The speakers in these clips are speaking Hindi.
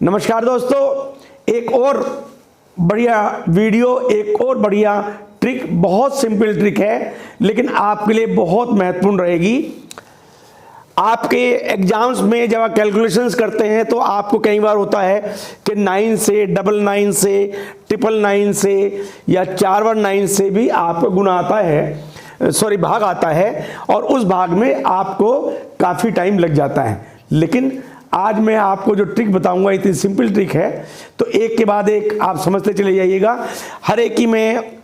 नमस्कार दोस्तों, एक और बढ़िया वीडियो, एक और बढ़िया ट्रिक। बहुत सिंपल ट्रिक है लेकिन आपके लिए बहुत महत्वपूर्ण रहेगी। आपके एग्जाम्स में जब आप कैलकुलेशंस करते हैं तो आपको कई बार होता है कि 9 से 99 से 999 से या 419 से भी आपको गुना आता है, भाग आता है और उस भाग में आपको काफ़ी टाइम लग जाता है। लेकिन आज मैं आपको जो ट्रिक बताऊंगा इतनी सिंपल ट्रिक है, तो एक के बाद एक आप समझते चले जाइएगा। हर एक की में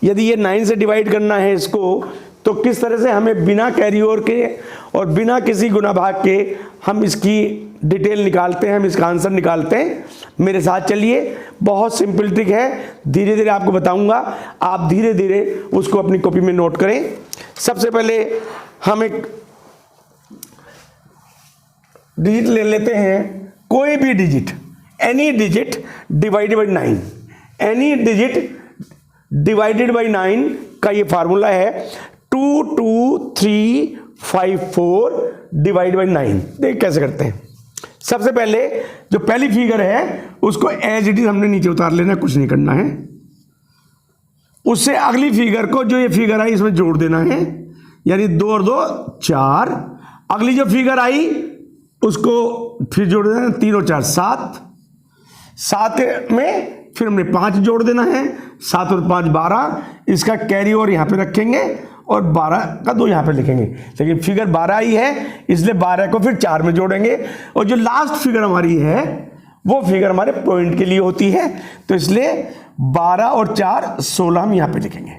यदि ये 9 से डिवाइड करना है इसको, तो किस तरह से हमें बिना कैरी ओवर के और बिना किसी गुना भाग के हम इसकी डिटेल निकालते हैं, हम इसका आंसर निकालते हैं। मेरे साथ चलिए, बहुत सिंपल ट्रिक है, धीरे धीरे आपको बताऊंगा। आप धीरे धीरे उसको अपनी कॉपी में नोट करें। सबसे पहले हम एक डिजिट ले लेते हैं, कोई भी digit, any digit divided by 9। Any digit divided by 9 का ये फार्मूला है 22354 डिवाइड बाई 9। देख कैसे करते हैं। सबसे पहले जो पहली फिगर है उसको एज इट इज हमने नीचे उतार लेना है, कुछ नहीं करना है। उससे अगली फिगर को, जो ये फिगर आई, इसमें जोड़ देना है, यानी 2 और 2 4। अगली जो फिगर आई उसको फिर जोड़ देना है, 3 और 4 7। 7 में फिर हमने 5 जोड़ देना है, 7 और 5 12। इसका कैरी ओवर यहाँ पे रखेंगे और 12 का 2 यहाँ पे लिखेंगे। लेकिन फिगर 12 ही है, इसलिए 12 को फिर 4 में जोड़ेंगे। और जो लास्ट फिगर हमारी है वो फिगर हमारे पॉइंट के लिए होती है, तो इसलिए 12 और 4 16 हम यहाँ पे लिखेंगे।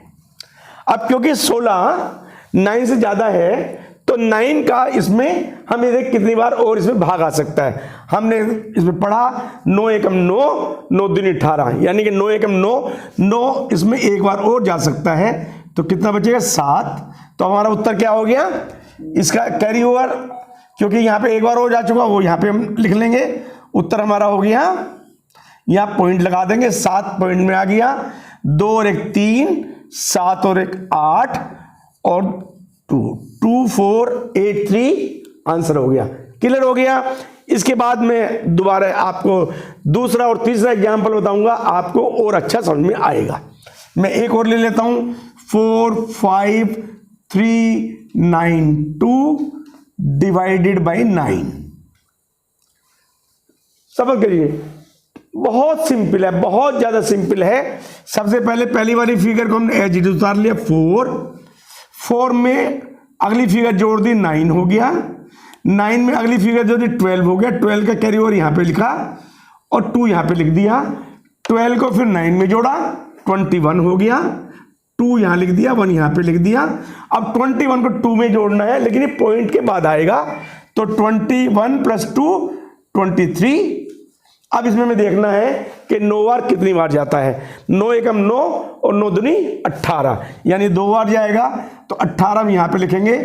अब क्योंकि 16 9 से ज़्यादा है तो 9 का इसमें हम इसे कितनी बार और इसमें भाग आ सकता है। हमने इसमें पढ़ा 9 एकम 9, 9 दूनी 18, यानी कि 9 एकम 9, 9 इसमें एक बार और जा सकता है, तो कितना बचेगा 7। तो हमारा उत्तर क्या हो गया, इसका कैरी ओवर, क्योंकि यहाँ पे एक बार और जा चुका, वो यहाँ पे हम लिख लेंगे। उत्तर हमारा हो गया, यहाँ पॉइंट लगा देंगे, 7 पॉइंट में आ गया। 2 और 1 3, 7 और 1 8 और 2 2483 आंसर हो गया। क्लियर हो गया। इसके बाद मैं दोबारा आपको दूसरा और तीसरा एग्जाम्पल बताऊंगा, आपको और अच्छा समझ में आएगा। मैं एक और ले लेता हूं, 45392 डिवाइडेड बाई 9। समझ करिए, बहुत सिंपल है, बहुत ज्यादा सिंपल है। सबसे पहले पहली वाली फिगर को हमने एज इट इज उतार लिया, 4 में अगली फिगर जोड़ दी, 9 हो गया। 9 में अगली फिगर जोड़ी, 12 हो गया। 12 का कैरी ओवर यहाँ पे लिखा और 2 यहाँ पे लिख दिया। 12 को फिर 9 में जोड़ा, 21 हो गया। 2 यहाँ लिख दिया, 1 यहाँ पे लिख दिया। अब 21 को 2 में जोड़ना है, लेकिन ये पॉइंट के बाद आएगा, तो 21 + 2 23। अब इसमें हमें देखना है कि 9 बार कितनी बार जाता है। 9 एकम 9 और 9 दूनी 18, यानी 2 बार जाएगा, तो 18 हम यहाँ पे लिखेंगे,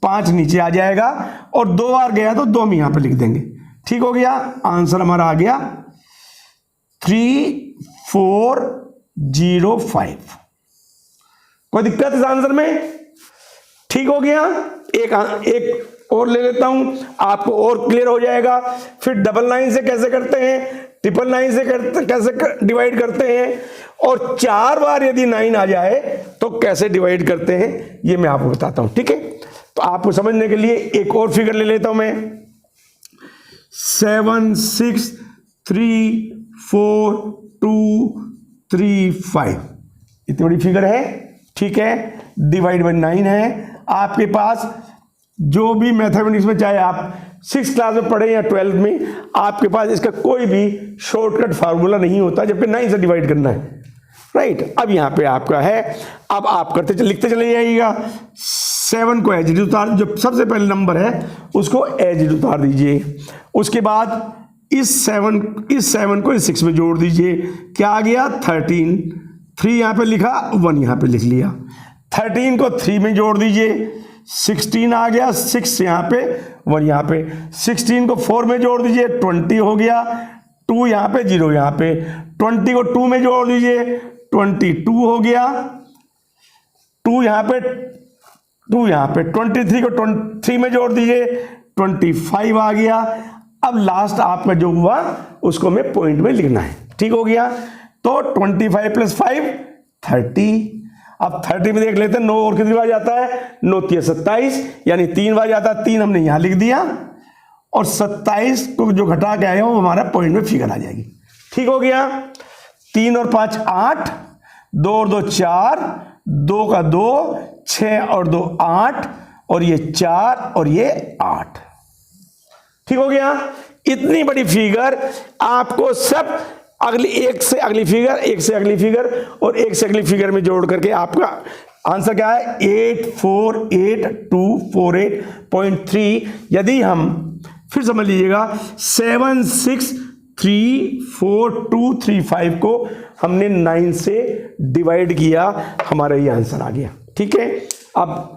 5 नीचे आ जाएगा, और 2 बार गया तो 2 हम यहाँ पे लिख देंगे। ठीक हो गया। आंसर हमारा आ गया 3405। कोई दिक्कत इस आंसर में? ठीक हो गया। एक और ले लेता हूं, आपको और क्लियर हो जाएगा। फिर 99 से कैसे करते हैं, 999 से कैसे डिवाइड करते हैं, और 4 बार यदि 9 आ जाए तो कैसे डिवाइड करते हैं, ये मैं आपको बताता हूं। ठीक है, तो आपको समझने के लिए एक और फिगर ले लेता हूं मैं, 7634235। इतनी बड़ी फिगर है। ठीक है, डिवाइड बाई 9 है। आपके पास जो भी मैथमेटिक्स में, चाहे आप 6th क्लास में पढ़े या 12th में, आपके पास इसका कोई भी शॉर्टकट फार्मूला नहीं होता जबकि 9 से डिवाइड करना है। राइट, अब यहाँ पे आपका है, अब आप करते लिखते चले जाइएगा। 7 को एज इट उतार, जो सबसे पहले नंबर है उसको एज इट उतार दीजिए। उसके बाद इस 7 को इस 6 में जोड़ दीजिए। क्या आ गया, 13। 3 यहाँ पे लिखा, 1 यहाँ पे लिख लिया। 13 को 3 में जोड़ दीजिए, 16 आ गया। 6 यहाँ पे, 1 यहाँ पे। 16 को 4 में जोड़ दीजिए, 20 हो गया। 2 यहाँ पे, 0 यहाँ पे। 20 को 2 में जोड़ दीजिए, 22 हो गया। 2 यहाँ पे, 2 यहाँ पे। 23 को 3 में जोड़ दीजिए, 25 आ गया। अब लास्ट आपका जो हुआ उसको हमें पॉइंट में लिखना है। ठीक हो गया। तो 25 + 5 30। अब 30 में देख लेते हैं 9 और कितनी बार जाता है, 9 × 27 यानी 3 बार जाता है। 3 हमने यहां लिख दिया और 27 को जो घटा के आया वो हमारा पॉइंट में फिगर आ जाएगी। ठीक हो गया। 3 और 5 8, 2 और 2 4, 2 का 2, 6 और 2 8, और ये 4 और ये 8। ठीक हो गया। इतनी बड़ी फिगर आपको सब अगली एक से अगली फिगर, एक से अगली फिगर और एक से अगली फिगर में जोड़ करके आपका आंसर क्या है 848248.3। यदि हम फिर समझ लीजिएगा 763425 को हमने 9 से डिवाइड किया, हमारा ये आंसर आ गया। ठीक है। अब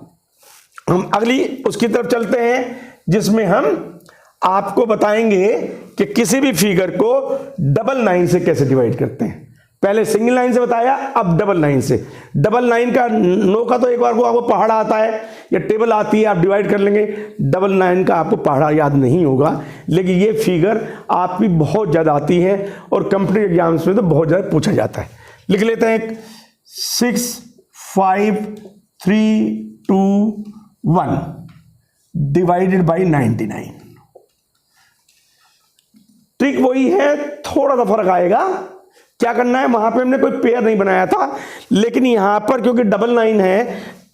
हम अगली उसकी तरफ चलते हैं जिसमें हम आपको बताएंगे कि किसी भी फिगर को 999 से कैसे डिवाइड करते हैं। पहले सिंगल लाइन से बताया, अब 999 से। 999 का 9 का तो एक बार को आपको पहाड़ा आता है या टेबल आती है, आप डिवाइड कर लेंगे। 999 का आपको पहाड़ा याद नहीं होगा, लेकिन ये फिगर आपकी बहुत ज़्यादा आती है और कंपनी एग्जाम्स में तो बहुत ज़्यादा पूछा जाता है। लिख लेते हैं 6 5 3 2 1 डिवाइडेड बाई 99। ट्रिक वही है, थोड़ा सा फर्क आएगा। क्या करना है, वहां पे हमने कोई पेयर नहीं बनाया था, लेकिन यहां पर क्योंकि 99 है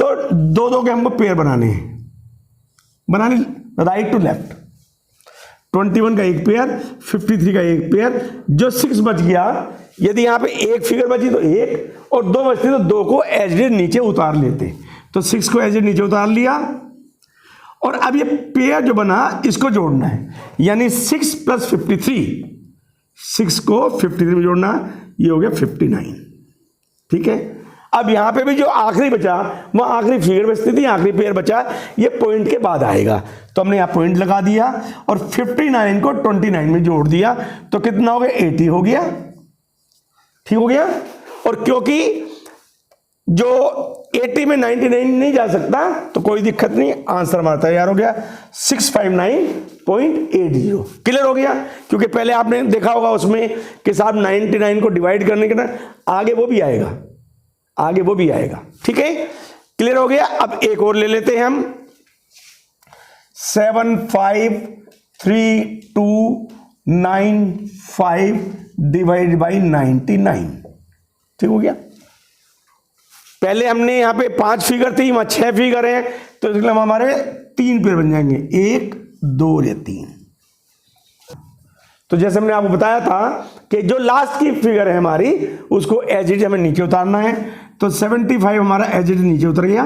तो 2 के हमको पेयर बनाने हैं, बनाने राइट टू लेफ्ट। 21 का एक पेयर, 53 का एक पेयर। जो 6 बच गया, यदि यहां पे एक फिगर बची तो 1 और 2 बचती तो 2 को एज इट इज नीचे उतार लेते। तो 6 को एज इट नीचे उतार लिया और अब ये पेयर जो बना इसको जोड़ना है, यानी 6 + 53। 6 को 53 में जोड़ना, ये हो गया 59। ठीक है। अब यहां पे भी जो आखिरी बचा वो आखिरी फिगर बचती थी, आखिरी पेयर बचा, ये पॉइंट के बाद आएगा। तो हमने यहां पॉइंट लगा दिया और 59 को 29 में जोड़ दिया तो कितना हो गया 80 हो गया। ठीक हो गया। और क्योंकि जो 80 में 99 नहीं जा सकता तो कोई दिक्कत नहीं, आंसर हमारा तैयार हो गया 659.80। क्लियर हो गया। क्योंकि पहले आपने देखा होगा उसमें कि साहब 99 को डिवाइड करने के ना आगे वो भी आएगा, आगे वो भी आएगा। ठीक है। क्लियर हो गया। अब एक और ले लेते हैं हम 75329 डिवाइड बाई 99। ठीक हो गया। पहले हमने यहां पे 5 फिगर थी, वहां 6 फिगर हैं, तो इसलिए हमारे 3 पेयर बन जाएंगे, 1 2 या 3। तो जैसे हमने आपको बताया था कि जो लास्ट की फिगर है हमारी उसको एज इट हमें नीचे उतारना है। तो 75 हमारा एज इट नीचे उतर गया।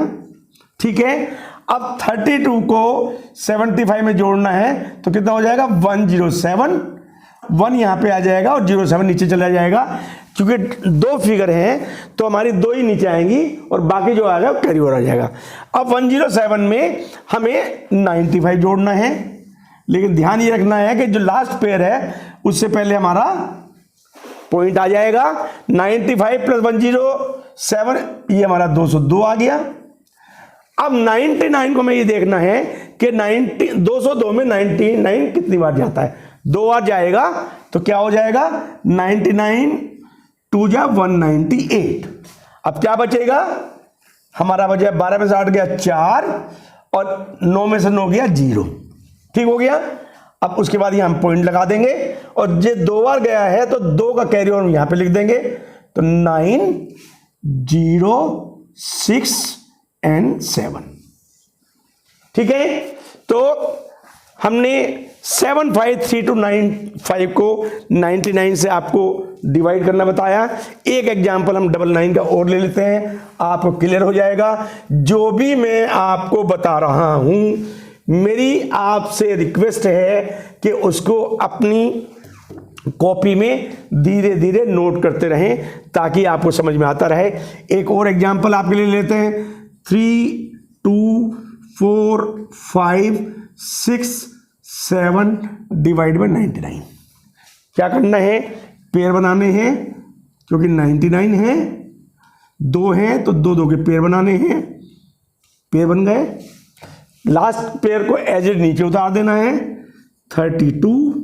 ठीक है। अब 32 को 75 में जोड़ना है तो कितना हो जाएगा 107। 1 यहां पे आ जाएगा और 07 नीचे चला जाएगा। क्योंकि 2 फिगर हैं तो हमारी 2 ही नीचे आएंगी और बाकी जो आएगा कैरी ओवर आ जाएगा। अब 107 में हमें 95 जोड़ना है, लेकिन ध्यान ये रखना है कि जो लास्ट पेयर है उससे पहले हमारा पॉइंट आ जाएगा। 95 + 107 ये हमारा 202 आ गया। अब 99 को मैं ये देखना है कि 202 में 99 कितनी बार जाता है। 2 बार जाएगा तो क्या हो जाएगा 99 2 जा 198। अब क्या बचेगा हमारा, बचा 12 में से 8 गया 4 और 9 में से 9 गया 0। ठीक हो गया। अब उसके बाद यहां हम पॉइंट लगा देंगे और ये 2 बार गया है तो 2 का कैरी ओवर यहां पे लिख देंगे। तो 9 0 6 और 7। ठीक है। तो हमने 75329 को 99 से आपको डिवाइड करना बताया। एक एग्जाम्पल हम 99 का और ले लेते हैं, आपको क्लियर हो जाएगा। जो भी मैं आपको बता रहा हूं मेरी आपसे रिक्वेस्ट है कि उसको अपनी कॉपी में धीरे धीरे नोट करते रहें ताकि आपको समझ में आता रहे। एक और एग्जाम्पल आपके लिए लेते हैं 3 2 4 5 6 7 डिवाइड बाई 99। क्या करना है, पेयर बनाने हैं क्योंकि 99 है, 2 हैं तो 2 के पेयर बनाने हैं। पेयर बन गए, लास्ट पेयर को एज इट नीचे उतार देना है। 32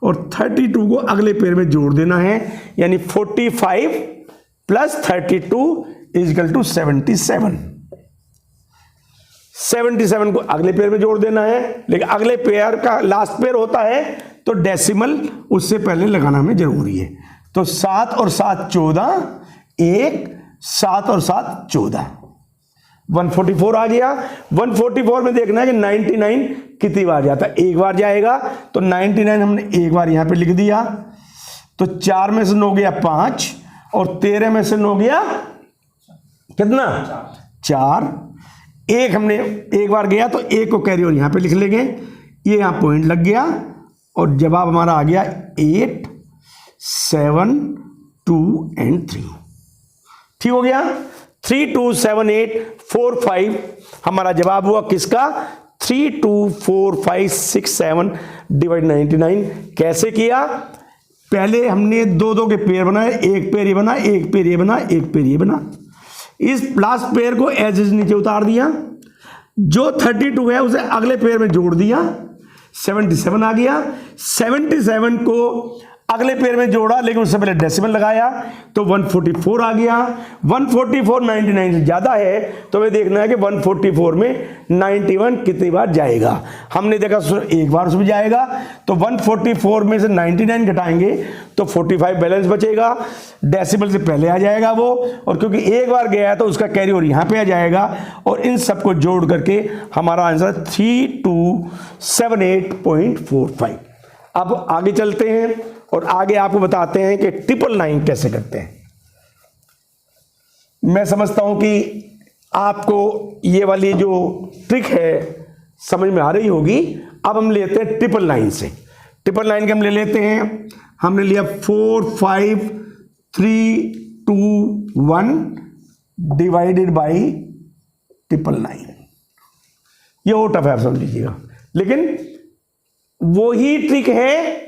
और 32 को अगले पेयर में जोड़ देना है, यानी 45 प्लस 32 इजिकल टू 77। 77 को अगले पेयर में जोड़ देना है, लेकिन अगले पेयर का लास्ट पेयर होता है तो डेसिमल उससे पहले लगाना हमें जरूरी है। तो 7 और 7 14, 1 7 और 7 14, 144 आ गया। 144 में देखना है कि 99 कितनी बार जाता है, एक बार जाएगा, तो 99 हमने एक बार यहां पे लिख दिया, तो 4 में से 9 गया 5 और 13 में से 9 गया कितना 4। एक हमने एक बार गया तो एक को कैरी और यहां पे लिख लेंगे, ये यहां पॉइंट लग गया और जवाब हमारा आ गया 8 7 2 एंड 3। ठीक हो गया। 3 2 7 8 4 5 हमारा जवाब हुआ किसका 3 2 4 5 6 7 डिवाइड 99। कैसे किया, पहले हमने दो दो के पेयर बनाए, एक पेयर ये बना, एक पेयर ये बना, एक पेयर ये बना। इस लास्ट पेयर को एज इज नीचे उतार दिया, जो 32 है उसे अगले पेयर में जोड़ दिया, 77 आ गया। 77 को अगले पेयर में जोड़ा, लेकिन उससे पहले डेसिमल लगाया तो 144 आ गया। 144 99 से ज्यादा है, तो हमें देखना है कि 144 में 91 कितनी बार जाएगा। हमने देखा एक बार उसमें जाएगा, तो 144 में से 99 घटाएंगे तो 45 बैलेंस बचेगा, डेसिमल से पहले आ जाएगा वो, और क्योंकि एक बार गया है तो उसका कैरी और यहां पे आ जाएगा, और इन सबको जोड़ करके हमारा आंसर 3278.45। अब आगे चलते हैं और आगे आपको बताते हैं कि 999 कैसे करते हैं। मैं समझता हूं कि आपको ये वाली जो ट्रिक है समझ में आ रही होगी। अब हम लेते हैं 999 से। 999 के हम ले लेते हैं, हमने लिया 4 5 3 2 1 डिवाइडेड बाई 999। ये और टफ है, समझ लीजिएगा, लेकिन वही ट्रिक है,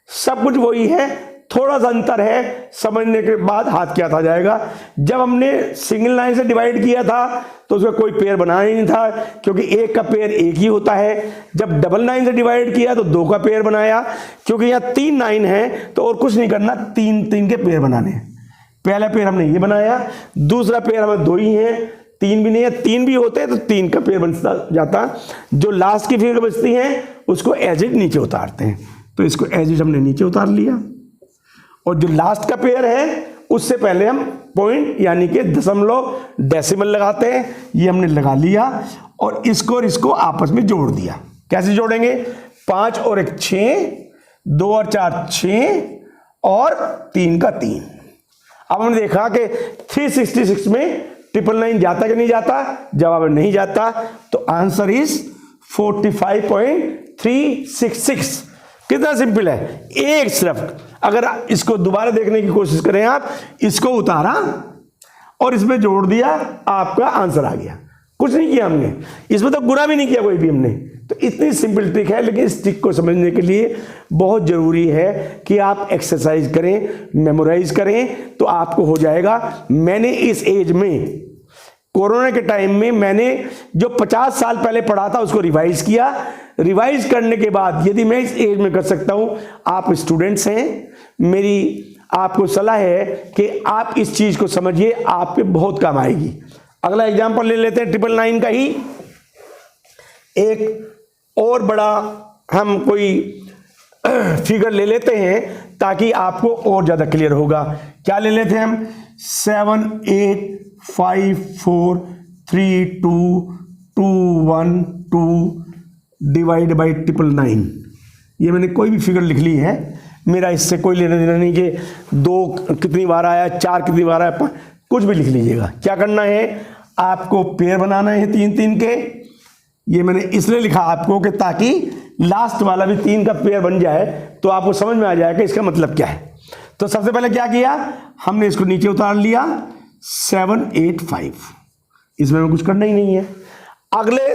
सब कुछ वही है, थोड़ा सा अंतर है, समझने के बाद हाथ क्या था जाएगा। जब हमने सिंगल लाइन से डिवाइड किया था तो उसका कोई पेयर बनाया ही नहीं था, क्योंकि एक का पेयर एक ही होता है। जब डबल लाइन से डिवाइड किया तो 2 का पेयर बनाया, क्योंकि यहाँ 3 9 है तो और कुछ नहीं करना, 3 3 के पेयर बनाने हैं। पहला पेयर हमने ये बनाया, दूसरा पेयर हमें 2 ही है, 3 भी नहीं है। 3 भी होते हैं तो 3 का पेयर बनता जाता। जो लास्ट की फिगर बचती है उसको एज इट नीचे उतारते हैं, तो इसको एज इट हमने नीचे उतार लिया, और जो लास्ट का पेयर है उससे पहले हम पॉइंट यानी कि दशमलव डेसिमल लगाते हैं, ये हमने लगा लिया, और इसको आपस में जोड़ दिया। कैसे जोड़ेंगे, 5 और 1 6, 2 और 4 6 और 3 का 3। अब हमने देखा कि 366 में 999 जाता कि नहीं जाता, जवाब नहीं जाता, तो आंसर इज 45.366। कितना सिंपल है, एक सिर्फ अगर इसको दोबारा देखने की कोशिश करें आप, इसको उतारा और इसमें जोड़ दिया, आपका आंसर आ गया। कुछ नहीं किया हमने, इसमें तो गुणा भी नहीं किया कोई भी हमने। तो इतनी सिंपल ट्रिक है, लेकिन इस ट्रिक को समझने के लिए बहुत जरूरी है कि आप एक्सरसाइज करें, मेमोराइज करें, तो आपको हो जाएगा। मैंने इस एज में, कोरोना के टाइम में, मैंने जो 50 साल पहले पढ़ा था उसको रिवाइज किया। रिवाइज करने के बाद यदि मैं इस एज में कर सकता हूं, आप स्टूडेंट्स हैं, मेरी आपको सलाह है कि आप इस चीज को समझिए, आपके बहुत काम आएगी। अगला एग्जांपल ले लेते हैं 999 का ही। एक और बड़ा हम कोई फिगर ले लेते हैं ताकि आपको और ज्यादा क्लियर होगा। क्या ले लेते हैं हम, 7 8 5 4 3 2 2 1 2 डिवाइड बाई 999। ये मैंने कोई भी फिगर लिख ली है, मेरा इससे कोई लेना देना नहीं कि 2 कितनी बार आया, 4 कितनी बार आया, कुछ भी लिख लीजिएगा। क्या करना है, आपको पेयर बनाना है 3 3 के। ये मैंने इसलिए लिखा आपको कि ताकि लास्ट वाला भी 3 का पेयर बन जाए, तो आपको समझ में आ जाएगा इसका मतलब क्या है। तो सबसे पहले क्या किया, हमने इसको नीचे उतार लिया 7 8 5, इसमें हमें कुछ करना ही नहीं है। अगले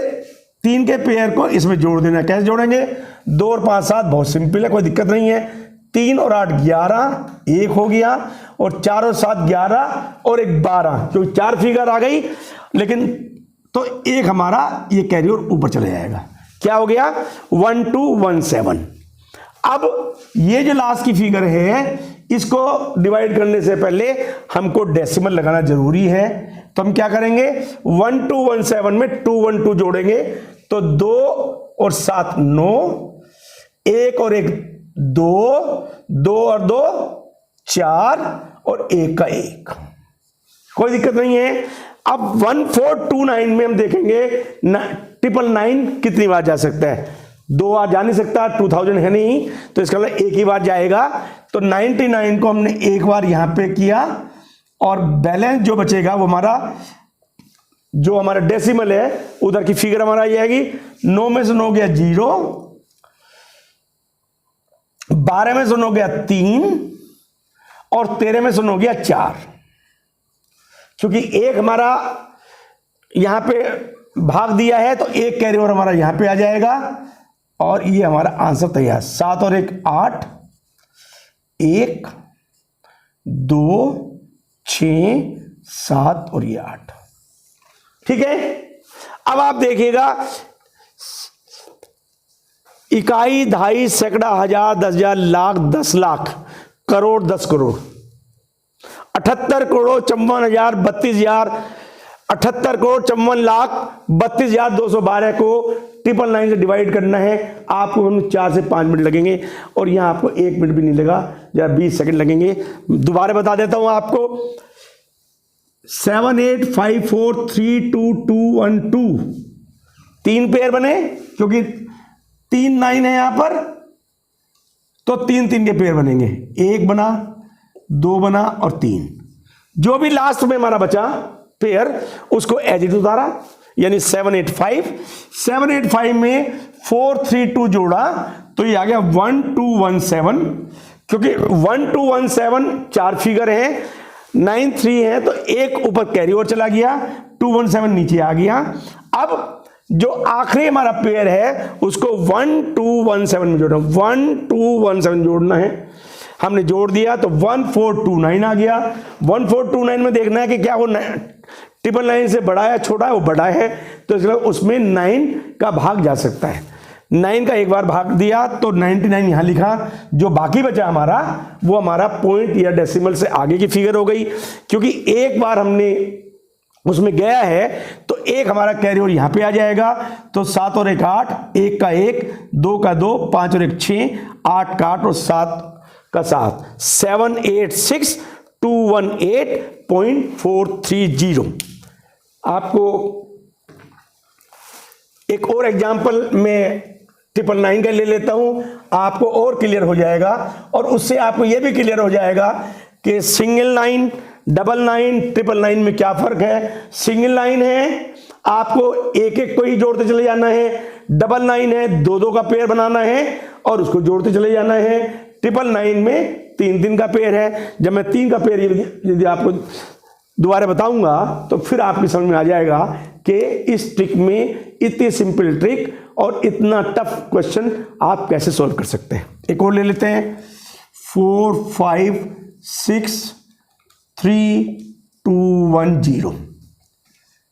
3 के पेयर को इसमें जोड़ देना। कैसे जोड़ेंगे, 2 और 5 7, बहुत सिंपल है, कोई दिक्कत नहीं है। 3 और 8 11, 1 हो गया, और 4 और 7 11 और 1 12, क्योंकि 4 फिगर आ गई, लेकिन तो एक हमारा ये कैरी और ऊपर चले जाएगा। क्या हो गया 1217। अब ये जो लास्ट की फिगर है इसको डिवाइड करने से पहले हमको डेसिमल लगाना जरूरी है, तो हम क्या करेंगे 1217 में 212 जोड़ेंगे तो 2 और 7 9, 1 और 1 2, 2 और 2 4 और 1 का 1, कोई दिक्कत नहीं है। अब 1429 में हम देखेंगे 999 कितनी बार जा सकता है, 2 बार जा नहीं सकता, 2000 है नहीं, तो इसका मतलब एक ही बार जाएगा। तो 99 को हमने एक बार यहां पे किया और बैलेंस जो बचेगा वो हमारा जो हमारा डेसिमल है उधर की फिगर हमारा ये आएगी। 9 में से 9 गया 0, 12 में से 9 गया 3 और 13 में से 9 गया 4, क्योंकि एक हमारा यहां पे भाग दिया है तो एक कैरी ओवर हमारा यहां पे आ जाएगा और ये हमारा आंसर तैयार। 7 और 1 8, 1 2 6 7 और ये 8, ठीक है। अब आप देखिएगा इकाई, दहाई, सैकड़ा, हजार, 10,000, लाख, 10 लाख, करोड़, 10 करोड़, 78 करोड़ 54,000, 32,000, 78 करोड़ 54 लाख 32,212 को 999 से डिवाइड करना है। आपको 4 से 5 मिनट लगेंगे और यहां आपको 1 मिनट भी नहीं लगा, या 20 सेकंड लगेंगे। दोबारा बता देता हूं आपको 7 8 5 4 3 2 2 1 2 3 पेयर बने, क्योंकि 3 9 है यहां पर, तो 3 3 के पेयर बनेंगे, 1 बना, 2 बना और 3। जो भी लास्ट में हमारा बचा पेयर उसको एज इट उतारा, यानी 785 में 4 3 2 जोड़ा तो ये आ गया 1217, क्योंकि 1217 4 फिगर है, 9 3 है तो एक ऊपर कैरी ओवर चला गया, 217 नीचे आ गया। अब जो आखिरी हमारा पेयर है उसको 1217 में जोड़ना, 1217 जोड़ना है, हमने जोड़ दिया तो 1429 आ गया। 1429 में देखना है कि क्या वो 999 से बड़ा है छोटा है, वो बड़ा है, तो इसलिए उसमें 9 का भाग जा सकता है। 9 का एक बार भाग दिया तो 99 यहां लिखा, जो बाकी बचा हमारा वो हमारा पॉइंट या डेसिमल से आगे की फिगर हो गई, क्योंकि एक बार हमने उसमें गया है तो एक हमारा कैरी ओवर यहां पे आ जाएगा। तो 7 और 1 8, 1 का 1, 2 का 2, 5 और 1 6, 8 का 8 और 7 का 7, 786,218.430। आपको एक और एग्जांपल में 999 का ले लेता हूं, आपको और क्लियर हो जाएगा, और उससे आपको यह भी क्लियर हो जाएगा कि सिंगल लाइन, डबल लाइन, 999 में क्या फर्क है। सिंगल लाइन है आपको एक एक को ही जोड़ते चले जाना है, डबल लाइन है 2 2 का पेयर बनाना है और उसको जोड़ते चले जाना है, 999 में 3 3 का पेयर है। जब मैं 3 का पेयर यदि आपको दोबारा बताऊंगा तो फिर आपकी समझ में आ जाएगा कि इस ट्रिक में इतनी सिंपल ट्रिक और इतना टफ क्वेश्चन आप कैसे सॉल्व कर सकते हैं। एक और ले लेते हैं, 4 5 6 3 2 1 0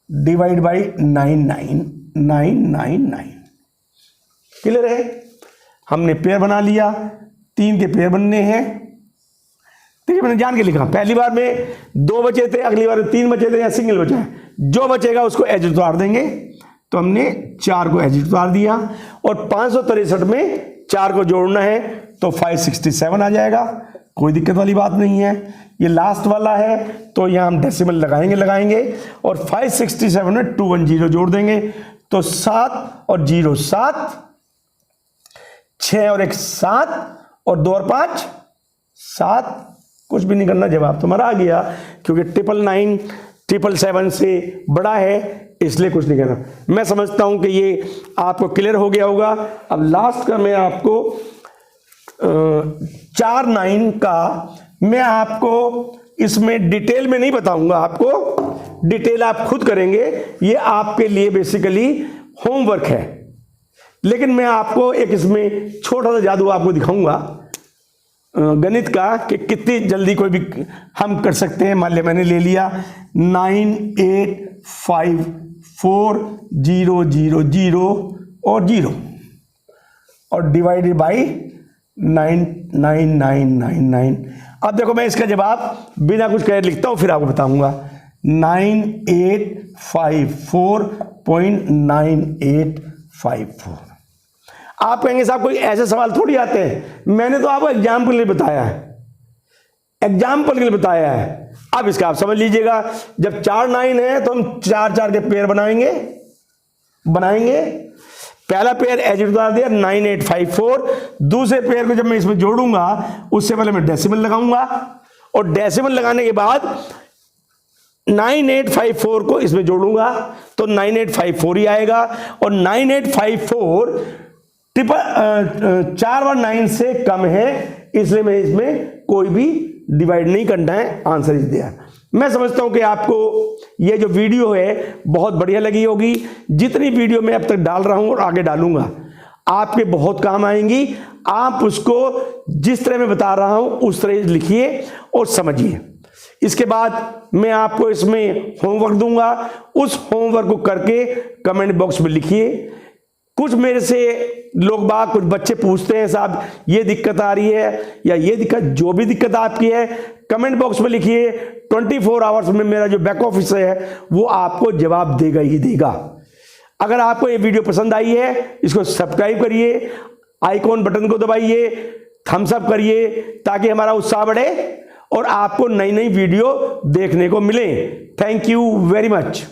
डिवाइड बाई 99999। क्लियर है, हमने पेयर बना लिया, 3 के पेयर बनने हैं। देखिए मैंने जान के लिखा, पहली बार में 2 बचे थे, अगली बार में 3 बचे थे या सिंगल बचा है, जो बचेगा उसको एज उतार देंगे। तो हमने 4 को एज उतार दिया और 563 में 4 को जोड़ना है तो 567 आ जाएगा, कोई दिक्कत वाली बात नहीं है। ये लास्ट वाला है तो यहां हम डेसिमल लगाएंगे और 567 में 210 जोड़ देंगे तो 7 और 0 7, 6 और 1 7 और 2 और 5 7, कुछ भी नहीं करना, जवाब तुम्हारा आ गया, क्योंकि 999 777 से बड़ा है इसलिए कुछ नहीं करना। मैं समझता हूं कि ये आपको क्लियर हो गया होगा। अब लास्ट का मैं आपको 4 9 का मैं आपको इसमें डिटेल में नहीं बताऊंगा, आपको डिटेल आप खुद करेंगे, ये आपके लिए बेसिकली होमवर्क है। लेकिन मैं आपको एक इसमें छोटा सा जादू आपको दिखाऊंगा गणित का कि कितनी जल्दी कोई भी हम कर सकते हैं। मान लिया मैंने ले लिया 9 8 5 4 0 0 0 और 0 और डिवाइडेड बाई 99999। अब देखो मैं इसका जवाब बिना कुछ कहे लिखता हूं, फिर आपको बताऊंगा। 9854.9854। आप कहेंगे साहब कोई ऐसे सवाल थोड़ी आते हैं, मैंने तो आपको एग्जाम्पल के लिए बताया है, एग्जाम्पल के लिए बताया है। अब इसका आप समझ लीजिएगा, जब 4 9 है तो हम 4 4 के पेयर बनाएंगे। पहला पेयर एज इट बता दिया 9854। दूसरे पेयर को जब मैं इसमें जोड़ूंगा उससे पहले मैं डेसिमल लगाऊंगा, और डेसिमल लगाने के बाद 9854 को इसमें जोड़ूंगा तो 9854 ही आएगा। और 9854 4 बार 9 से कम है, इसलिए मैं इसमें कोई भी डिवाइड नहीं करना है। Answer is there. मैं समझता हूं कि आपको ये जो वीडियो है बहुत बढ़िया लगी होगी। जितनी वीडियो मैं अब तक डाल रहा हूं और आगे डालूंगा आपके बहुत काम आएंगी। आप उसको जिस तरह मैं बता रहा हूं उस तरह लिखिए और समझिए। इसके बाद मैं आपको इसमें होमवर्क दूंगा, उस होमवर्क को करके कमेंट बॉक्स में लिखिए। कुछ मेरे से लोग बाग, कुछ बच्चे पूछते हैं साहब ये दिक्कत आ रही है या ये दिक्कत, जो भी दिक्कत आपकी है कमेंट बॉक्स में लिखिए। 24 आवर्स में मेरा जो बैक ऑफिस है वो आपको जवाब देगा ही देगा। अगर आपको ये वीडियो पसंद आई है इसको सब्सक्राइब करिए, आइकॉन बटन को दबाइए, थम्स अप करिए ताकि हमारा उत्साह बढ़े और आपको नई नई वीडियो देखने को मिले। Thank you very much.